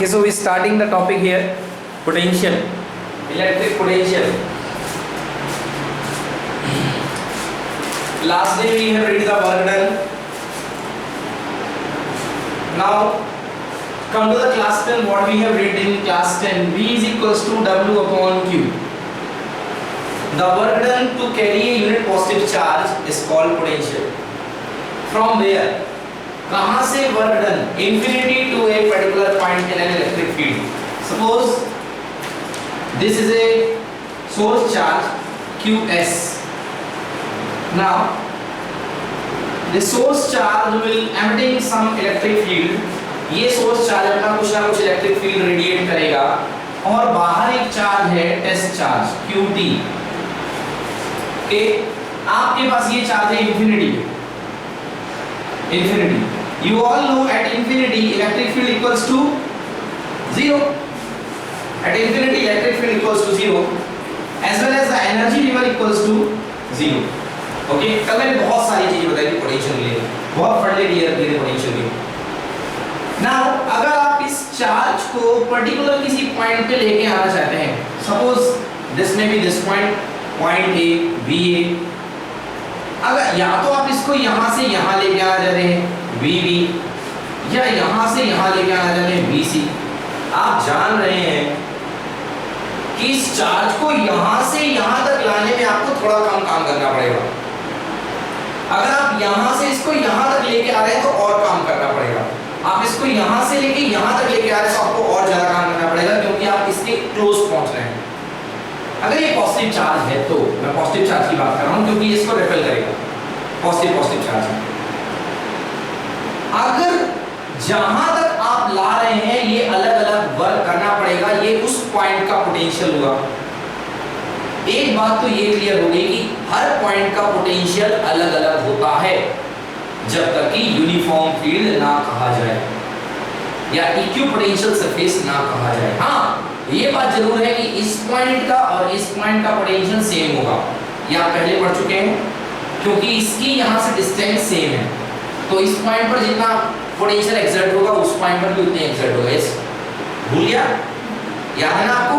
Okay, so we're starting the topic here, potential, electric potential. Last day we have read the work done. Now come to the class 10. What we have read in class 10, V is equals to W upon Q. The work done to carry a unit positive charge is called potential. From where? कहाँ से work done? Infinity to a particular point in an electric field. Suppose this is a source charge QS. Now the source charge will emitting some electric field. ये source charge अपना कुछ ना कुछ electric field radiate करेगा और बाहर एक charge है टेस्ट चार्ज QT. आपके पास ये चार्ज है infinity. You all know at infinity electric field equals to 0. At infinity electric field equals to 0 as well as the energy level equals to 0. Okay, कल मैंने बहुत सारी चीजें बताई थी पोटेंशियल के लिए, बहुत पढ़ लिए पोटेंशियल के. Now अगर आप इस चार्ज को पर्टिकुलर किसी पॉइंट पे लेके आना चाहते हैं, सपोज दिस में भी दिस पॉइंट ए बी ए, अगर या तो आप इसको यहाँ से यहाँ लेके आना चाहते हैं बी बी, या यहाँ से यहाँ लेके आना चाहते हैं बी सी, आप जान रहे हैं कि इस चार्ज को यहाँ से यहाँ तक लाने में आपको थोड़ा कम काम करना पड़ेगा. अगर आप यहाँ से इसको यहाँ तक लेके आ रहे हैं तो और काम करना पड़ेगा. आप इसको यहाँ से लेके यहाँ तक लेके आ रहे हैं तो आपको और ज्यादा काम करना पड़ेगा क्योंकि आप इसके क्लोज पहुंच रहे हैं. अगर ये पॉजिटिव चार्ज है तो मैं पॉजिटिव चार्ज की बात कर रहा हूं क्योंकि इसको रिपेल करेगा, पॉजिटिव चार्ज है. अगर जहां तक आप ला रहे हैं ये अलग अलग वर्क करना पड़ेगा, ये उस पॉइंट का पोटेंशियल हुआ. एक बात तो ये क्लियर हो गई कि हर पॉइंट का पोटेंशियल अलग अलग होता है जब तक कि यूनिफॉर्म फील्ड ना कहा जाए या इक्विपोटेंशियल सरफेस ना कहा जाए. हाँ, ये बात जरूर है कि इस पॉइंट का और इस पॉइंट का पोटेंशियल सेम होगा, ये आप पहले पढ़ चुके हैं क्योंकि इसकी यहाँ से डिस्टेंस सेम है, तो इस पॉइंट पर जितना पोटेंशियल एक्सर्ट होगा उस पॉइंट पर भी उतने एक्सर्ट होगा. इस भूल गया? याद है ना आपको?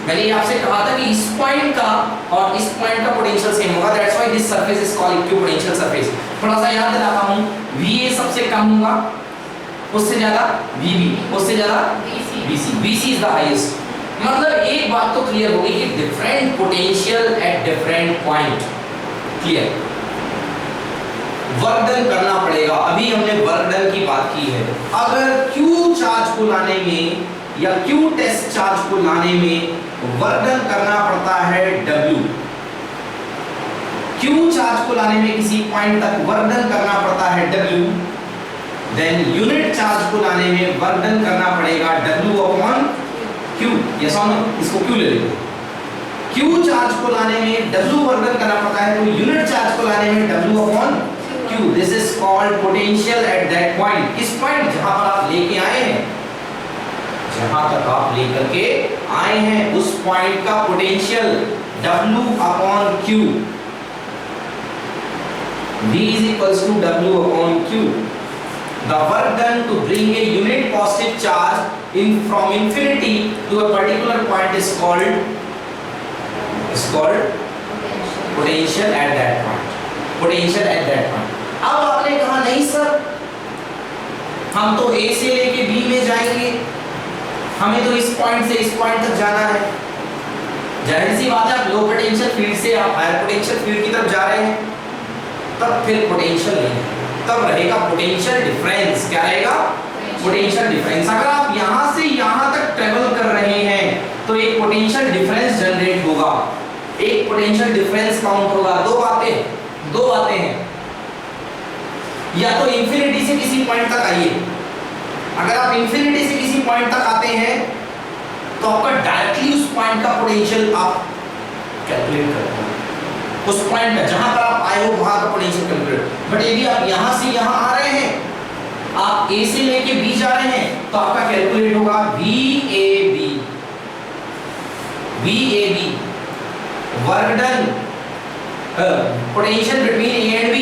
मैंने ये आपसे कहा था कि इस पॉइंट का और इस पॉइंट का पोटेंशियल सेम होगा, that's why this surface is called equipotential surface. थोड़ा सा याद दिलाता हूँ, VA सबसे कम होगा, उससे ज्यादा VB, उससे ज्यादा BC इज द हाईएस्ट. मतलब एक बात तो क्लियर हो गई कि different potential at different point. Clear? Work done करना पड़ेगा. अभी हमने वर्क डन की बात की है. अगर Q चार्ज को लाने में या Q टेस्ट चार्ज को लाने में वर्क डन करना पड़ता है W. Q चार्ज को लाने में किसी पॉइंट तक वर्क डन करना पड़ता है W. देन यूनिट चार्ज को लाने में वर्क डन करना पड़ेगा W अपॉन Q. यस और नो? इसको Q ले लो. Q चार्ज को लाने में W वर्क डन करना पड़ता है तो यूनिट चार्ज को लाने में W upon Q. This is called potential at that point. किस पॉइंट? जहां पर आप लेके आए हैं, जहां तक आप लेकर के आए हैं उस पॉइंट का potential W upon Q. V is equals to W upon Q. The work done to bring a unit positive charge from infinity to a particular point is called potential at that point. Potential at that point. अब आपने कहा नहीं sir, हम तो A से लेके B में जाएंगे, हमें तो इस पॉइंट से इस पॉइंट तक जाना है. जाहिर सी बात है, आप लो पोटेंशियल फील्ड से आप हायर पोटेंशियल फील्ड की तरफ जा रहे हैं, तब फिर पोटेंशियल नहीं, तब रहेगा पोटेंशियल डिफरेंस. क्या रहेगा? Potential difference. अगर आप यहाँ से यहाँ तक ट्रेवल कर रहे हैं तो एक पोटेंशियल डिफरेंस जनरेट होगा, एक पोटेंशियल डिफरेंस काउंट होगा. दो बातें हैं. या तो इंफिनिटी से किसी पॉइंट तक आइए. अगर आप इंफिनिटी से किसी पॉइंट तक आते हैं तो आपका डायरेक्टली उस पॉइंट का पोटेंशियल आप कैलकुलेट करते हैं. उस पॉइंट पे जहां पर आप आए हो वहां का पोटेंशियल कैलकुलेट. बट यदि आप यहां से यहां आ रहे हैं, आप A से लेके B जा रहे हैं तो आपका कैलकुलेट होगा VAB. Work done, potential between A and B,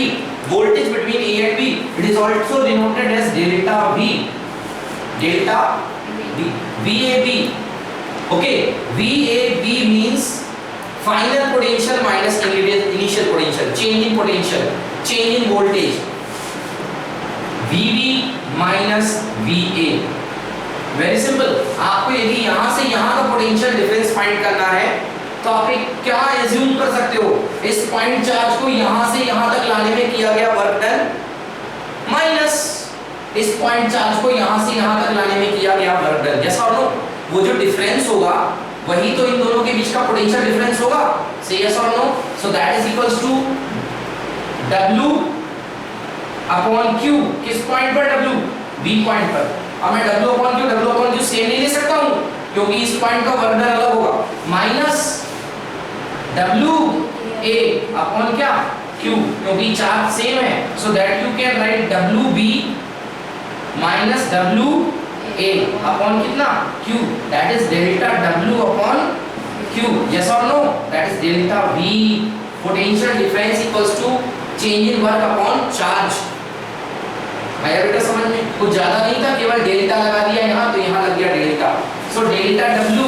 voltage between A and B, it is also denoted as delta V. VAB, okay, VAB means final potential minus initial potential, change in potential, change in voltage, VB minus VA। Very simple. आपको यदि यहां से यहां का potential difference find करना है तो आप क्या एज्यूम कर सकते हो, इस पॉइंट चार्ज को यहां से यहां तक लाने में किया गया वर्क डन माइनस इस पॉइंट चार्ज को यहां से यहां तक लाने में किया गया वर्क डन। यस और नो? वो जो डिफरेंस होगा वही तो इन दोनों के बीच का पोटेंशियल डिफरेंस होगा। से यस और no? So that is equals to W upon Q। किस पॉइंट पर W? B पॉइंट पर। अब मैं W अपॉन Q सेम नहीं ले सकता हूं क्योंकि इस पॉइंट का वर्क डन अलग होगा, माइनस W A अपॉन क्या? Q, क्योंकि चार्ज सेम है। So that you can write WB minus W A upon कितना? Q, that is delta W upon Q। Yes और no? That is delta V। Potential difference equals to change in work upon charge. आया बेटा समझ में? कुछ ज्यादा नहीं था, केवल डेल्टा लगा दिया यहाँ तो यहाँ लग गया delta. So delta W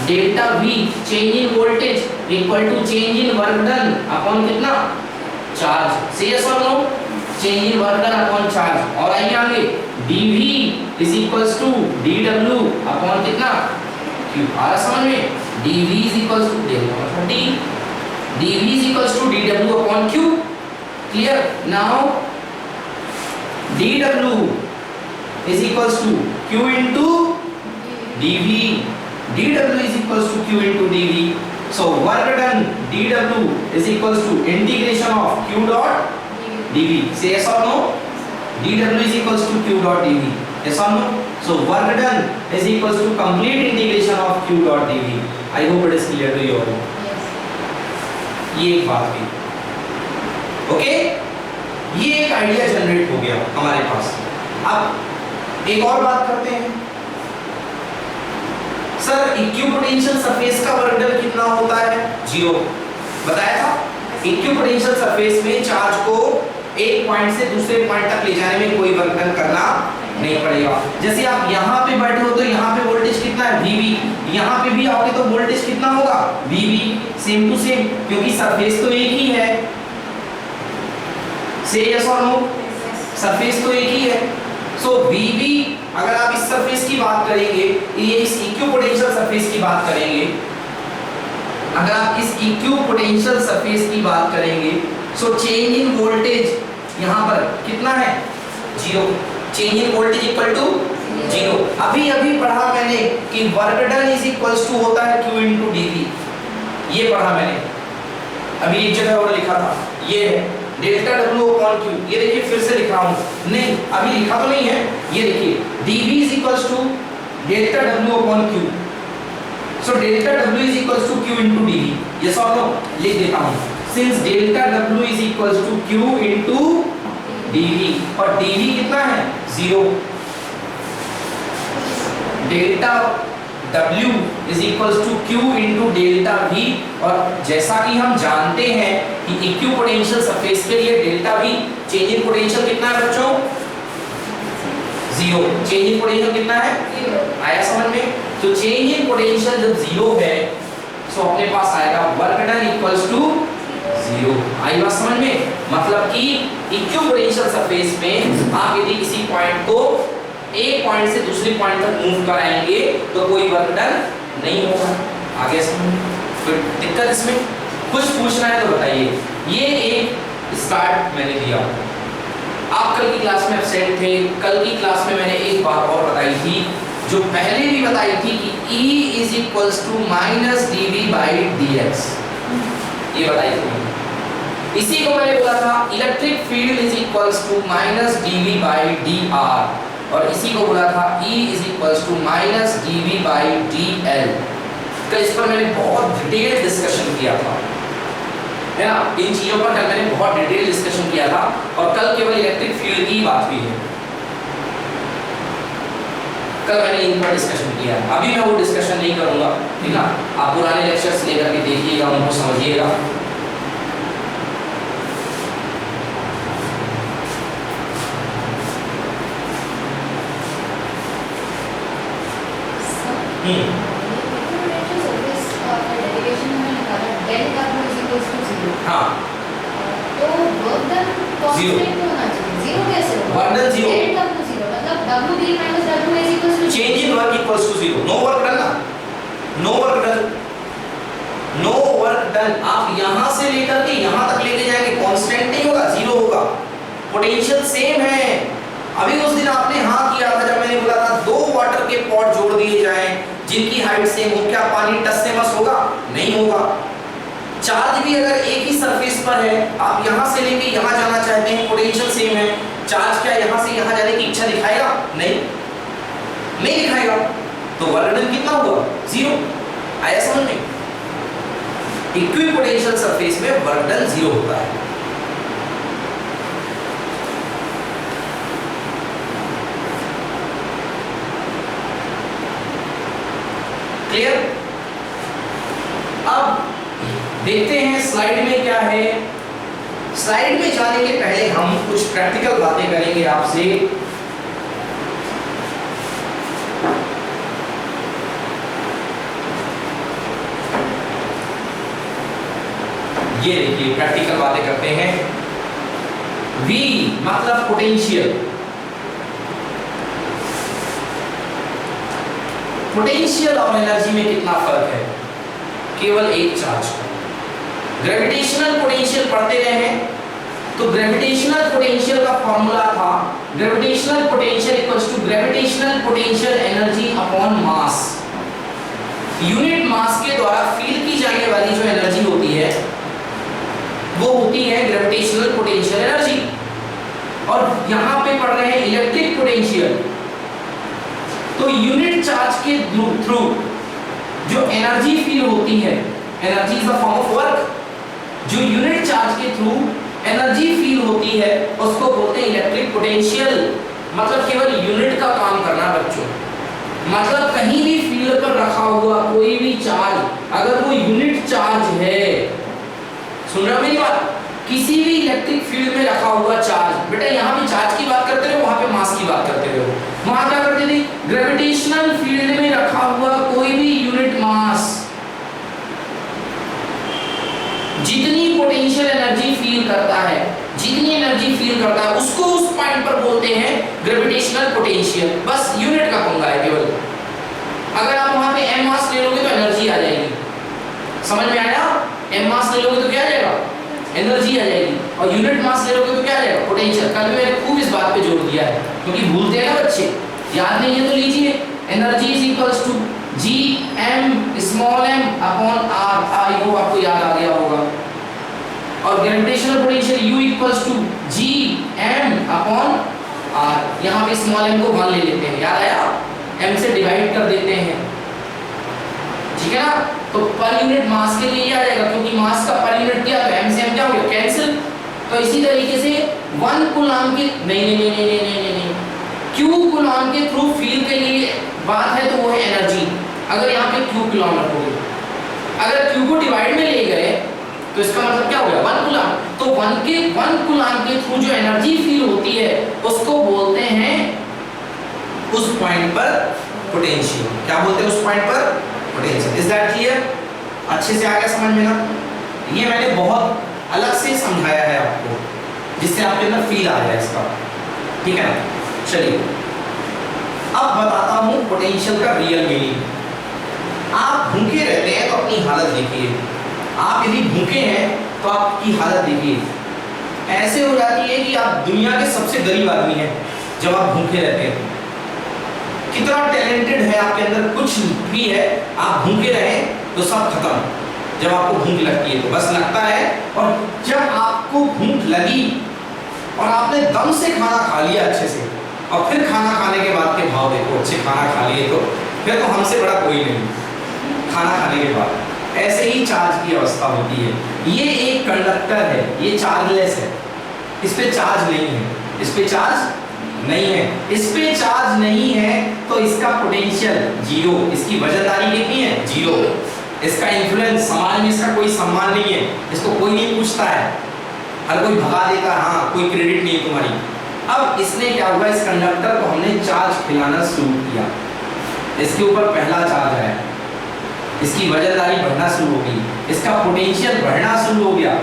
delta V change in voltage equal to change in work done upon कितना? चार्ज। से यस और no? Change in work done upon charge. और आइए आगे, dV is equals to dW upon कितना? Q। आ रहा समझ में? dV is equals to delta D, dV is equals to dW upon Q। Clear? Now dW is equals to Q into dV. dW is equals to Q into dV. So work done dW is equals to integration of Q dot dV. Say yes or no? dW is equals to Q dot dV. Yes or no? So work done is equals to complete integration of Q dot dV. I hope it is clear to you all. Yes. ये एक बात थी। Okay, ये एक idea generate हो गया हमारे पास। अब एक और बात करते हैं। सर इक्विपोटेंशियल सरफेस का वर्क डन कितना होता है? 0 बताया था। इक्विपोटेंशियल सरफेस में चार्ज को एक पॉइंट से दूसरे पॉइंट तक ले जाने में कोई वर्क डन करना नहीं पड़ेगा। जैसे आप यहाँ पे बैठे हो तो यहाँ पे वोल्टेज कितना है? VB। यहाँ पे भी आओगे तो वोल्टेज कितना होगा? VB। सेम टू सेम, क्योंकि सरफेस तो एक ही है। से यस और नो? सरफेस तो एक ही है। सो VB, अगर आप इस सरफेस की बात करेंगे, ये इस इक्विपोटेंशियल सरफेस की बात करेंगे, अगर आप इस इक्विपोटेंशियल सरफेस की बात करेंगे, सो चेंज इन वोल्टेज यहाँ पर कितना है? 0। Change in voltage equal to 0। अभी पढ़ा मैंने कि work done is equals to होता है Q into dV। ये पढ़ा मैंने, अभी एक जगह और लिखा था, ये है डेल्टा W अपॉन Q। ये देखिए फिर से लिख रहा हूं, नहीं अभी लिखा तो नहीं है, ये देखिए dV is equals to delta W upon Q। So delta W is equals to Q into dV। Yes और नो? लिख देता हूं, since delta W is equals to Q into dV, और dV कितना है? 0। Delta W is equals to Q into delta V। और जैसा कि हम जानते हैं कि इक्विपोटेंशियल सरफेस के लिए delta V change in potential कितना है बच्चों? 0। चेंज इन पोटेंशियल कितना है? 0। आया समझ में? तो चेंज इन पोटेंशियल जब 0 है तो अपने पास आएगा वर्क डन इक्वल्स टू 0। आई बात समझ में? मतलब कि इक्विपोटेंशियल सरफेस में आप यदि किसी पॉइंट को एक पॉइंट से दूसरे पॉइंट तक मूव कराएंगे तो कोई वर्क डन नहीं होगा। आगे समझ? कोई दिक्कत इसमें? कुछ पूछना है तो बताइए। ये एक स्टार्ट मैंने दिया। आप कल की क्लास में एब्सेंट थे। कल की क्लास में मैंने एक बात और बताई थी जो पहले भी बताई थी कि E is equals to minus dV by dx। ये बताई थी। इसी को मैंने बोला था electric field is equals to minus dV by dr, और इसी को बोला था E is equals to minus dV by dl। कल इस पर मैंने बहुत डिटेल डिस्कशन किया था, है ना? इन चीजों पर कल मैंने बहुत डिटेल डिस्कशन किया था, और कल केवल इलेक्ट्रिक फील्ड की बात हुई है। कल मैंने इन पर डिस्कशन किया, अभी मैं वो डिस्कशन नहीं करूंगा, ठीक है? आप पुराने लेक्चर्स लेकर के देखिएगा, उनको समझिएगा। हाँ तो वर्क डन कांस्टेंट होना चाहिए, जीरो कैसे होगा? Work done zero, del W zero, मतलब WB minus WA is equals to change in work equals to zero, no work done ना, no work done, no work done. आप यहां से लेकर के यहां तक लेके जाएंगे, कांस्टेंट नहीं होगा, जीरो होगा, पोटेंशियल सेम है। अभी उस दिन आपने हाँ किया था जब मैंने बोला था दो वाटर के पॉट जोड़ दिए जाएं जिनकी हाइट सेम हो, क्या पानी टस से मस होगा? नहीं होगा। चार्ज भी अगर एक ही सरफेस पर है, आप यहां से लेके यहां जाना चाहते हैं, पोटेंशियल सेम है, चार्ज क्या यहां से यहां जाने की इच्छा दिखाएगा? नहीं, नहीं दिखाएगा। तो वर्क डन कितना हुआ? जीरो। आया समझ में? इक्विपोटेंशियल सरफेस में वर्क डन जीरो होता है। क्लियर? अब देखते हैं स्लाइड में क्या है। स्लाइड में जाने के पहले हम कुछ प्रैक्टिकल बातें करेंगे आपसे। ये देखिए प्रैक्टिकल बातें करते हैं। V मतलब पोटेंशियल, पोटेंशियल और एनर्जी में कितना फर्क है? केवल एक चार्ज का। ग्रेविटेशनल पोटेंशियल पढ़ते रहे हैं तो ग्रेविटेशनल पोटेंशियल का फॉर्मूला था gravitational potential equals to gravitational potential energy upon mass. Unit mass के द्वारा फील की जाने वाली जो एनर्जी होती है वो होती है ग्रेविटेशनल पोटेंशियल एनर्जी। और यहां पे पढ़ रहे हैं इलेक्ट्रिक पोटेंशियल। तो यूनिट चार्ज के थ्रू जो एनर्जी फील होती है, energy is a form of work, जो यूनिट चार्ज के थ्रू एनर्जी फील होती है उसको बोलते हैं इलेक्ट्रिक पोटेंशियल। मतलब केवल यूनिट का काम करना बच्चों, मतलब कहीं भी फील्ड पर रखा हुआ कोई भी चार्ज अगर वो यूनिट चार्ज है, सुन रहे हो मेरी बात, किसी भी इलेक्ट्रिक फील्ड में रखा हुआ चार्ज, बेटा यहाँ पे चार्ज की बात करते रहो, वहां पे मास की बात करते रहो। वहां क्या करते थे? ग्रेविटेशनल फील्ड में रखा हुआ कोई भी यूनिट मास जितनी पोटेंशियल एनर्जी फील करता है, जितनी एनर्जी फील करता है उसको उस पॉइंट पर बोलते हैं ग्रेविटेशनल पोटेंशियल। बस यूनिट का पंगा है केवल। अगर आप वहां पे m मास ले लोगे तो एनर्जी आ जाएगी। समझ में आया? m मास ले लोगे तो क्या आ जाएगा? एनर्जी आ जाएगी। और यूनिट मास ले लोगे तो क्या आ जाएगा? पोटेंशियल। कल भी मैंने खूब इस बात पे जोर दिया है क्योंकि भूलते हैं ना बच्चे, याद नहीं है तो लीजिए, energy is equals to G m small m upon r। I hope आपको याद आ गया होगा। और gravitational potential U equals to G m upon r। यहाँ पे स्मॉल m को 1 ले लेते हैं, याद आया? m से डिवाइड कर देते हैं, ठीक है ना? तो पर यूनिट मास के लिए ये आ जाएगा, क्योंकि मास का पर यूनिट क्या है? m से m क्या हो गया? कैंसिल। तो इसी तरीके से 1 कूलम की नहीं Q कूलम के थ्रू फील के लिए बात है तो वो है एनर्जी। अगर यहाँ पे Q कूलम रखोगे, अगर Q को डिवाइड में ले गए तो इसका मतलब क्या हो गया? 1 कूलम। तो 1 कूलम के थ्रू जो एनर्जी फील होती है उसको बोलते हैं उस पॉइंट पर पोटेंशियल। क्या बोलते हैं उस पॉइंट पर? पोटेंशियल। Is that clear? अच्छे से आ गया समझ में ना? ये मैंने बहुत अलग से समझाया है आपको जिससे आपके अंदर फील आ जाए इसका, ठीक है ना? चलिए अब बताता हूं पोटेंशियल का रियल मीनिंग। आप भूखे रहते हैं तो अपनी हालत देखिए, आप यदि भूखे हैं तो आपकी हालत देखिए, ऐसे हो जाती है कि आप दुनिया के सबसे गरीब आदमी हैं जब आप भूखे रहते हैं। कितना टैलेंटेड है आपके अंदर, कुछ भी है, आप भूखे रहें तो सब खत्म। जब आपको भूख लगती है तो बस लगता है, और जब आपको भूख लगी और आपने दम से खाना खा लिया अच्छे से, और फिर खाना खाने के बाद के भाव देखो, अच्छे खाना खा लिए तो फिर तो हमसे बड़ा कोई नहीं खाना खाने के बाद। ऐसे ही चार्ज की अवस्था होती है। ये एक कंडक्टर है, ये चार्जलेस है, इस पे चार्ज नहीं है, इस पे चार्ज नहीं है, इस पे चार्ज नहीं है तो इसका पोटेंशियल जीरो, इसकी वजनदारी कितनी है? जीरो। इसका इन्फ्लुएंस समाज में इसका कोई सम्मान नहीं है, इसको कोई नहीं पूछता है, हर कोई भगा देता है, हाँ कोई क्रेडिट नहीं है तुम्हारी। अब इसने क्या हुआ, इस कंडक्टर को हमने चार्ज खिलाना शुरू किया। इसके ऊपर पहला चार्ज आया, इसकी वजनदारी बढ़ना शुरू हो गई, इसका पोटेंशियल बढ़ना शुरू हो गया।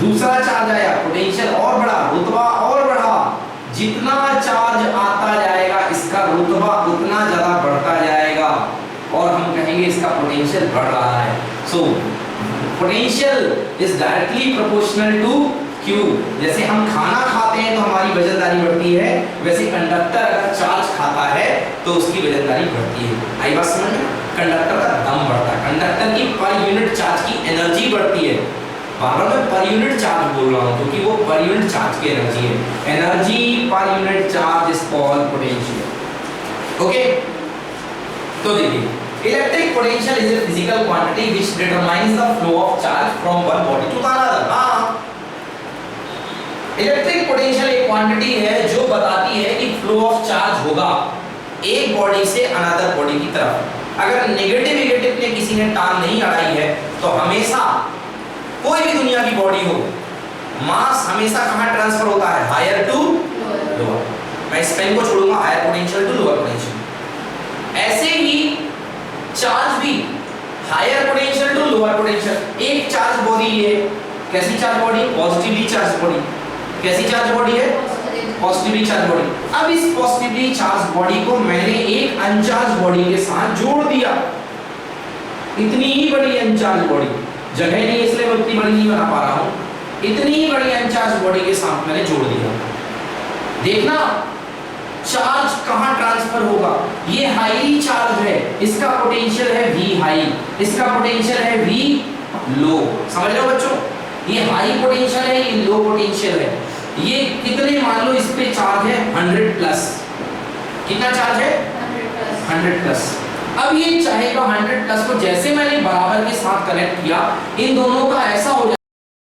दूसरा चार्ज आया, पोटेंशियल और बढ़ा, रुतबा और बढ़ा। जितना चार्ज आता जाएगा इसका रुतबा उतना ज्यादा बढ़ता जाएगा और हम कहेंगे इसका पोटेंशियल बढ़ रहा है। So potential is directly proportional to Q। जैसे हम खाना खाते हैं तो हमारी वजनदारी बढ़ती है, वैसे कंडक्टर अगर चार्ज खाता है तो उसकी वजनदारी बढ़ती है। आई बात समझ में? कंडक्टर का दम बढ़ता है, कंडक्टर की पर यूनिट चार्ज की एनर्जी बढ़ती है। बार-बार मैं पर यूनिट चार्ज बोल रहा हूँ क्योंकि वो पर यूनिट चार्ज की एनर्जी है। Energy per unit charge is called potential. Okay, तो देखिए electric potential is a physical quantity which determines the flow of charge from one body to another। हाँ, इलेक्ट्रिक पोटेंशियल एक quantity है जो बताती है कि फ्लो ऑफ चार्ज होगा एक बॉडी से अनदर बॉडी की तरफ। अगर नेगेटिव ने किसी ने टांग नहीं अड़ाई है तो हमेशा कोई भी दुनिया की बॉडी हो, मास हमेशा कहां ट्रांसफर होता है? Higher to lower. मैं इस पेन को छोड़ूंगा, higher potential to lower potential. ऐसे ही चार्ज भी higher potential to lower potential. एक चार्ज बॉडी है, कैसी charge body? Positively charge body. कैसी चार्ज बॉडी है? Positively charge body. अब इस पॉजिटिवली चार्ज बॉडी को मैंने एक अनचार्ज बॉडी के साथ जोड़ दिया। इतनी ही बड़ी अनचार्ज बॉडी, जगह नहीं इसलिए मैं उतनी बड़ी नहीं बना पा रहा हूं। इतनी ही बड़ी अनचार्ज बॉडी के साथ मैंने जोड़ दिया। देखना चार्ज कहां ट्रांसफर होगा? ये हाईली चार्ज है, इसका पोटेंशियल है V हाई, इसका पोटेंशियल है V लो। समझ रहे हो बच्चों? ये हाई पोटेंशियल है, ये लो पोटेंशियल है। ये कितने, मान लो इस पे चार्ज है 100 प्लस। कितना चार्ज है? 100 प्लस। अब ये चाहेगा 100 प्लस को जैसे मैंने बराबर के साथ कनेक्ट किया, इन दोनों का ऐसा हो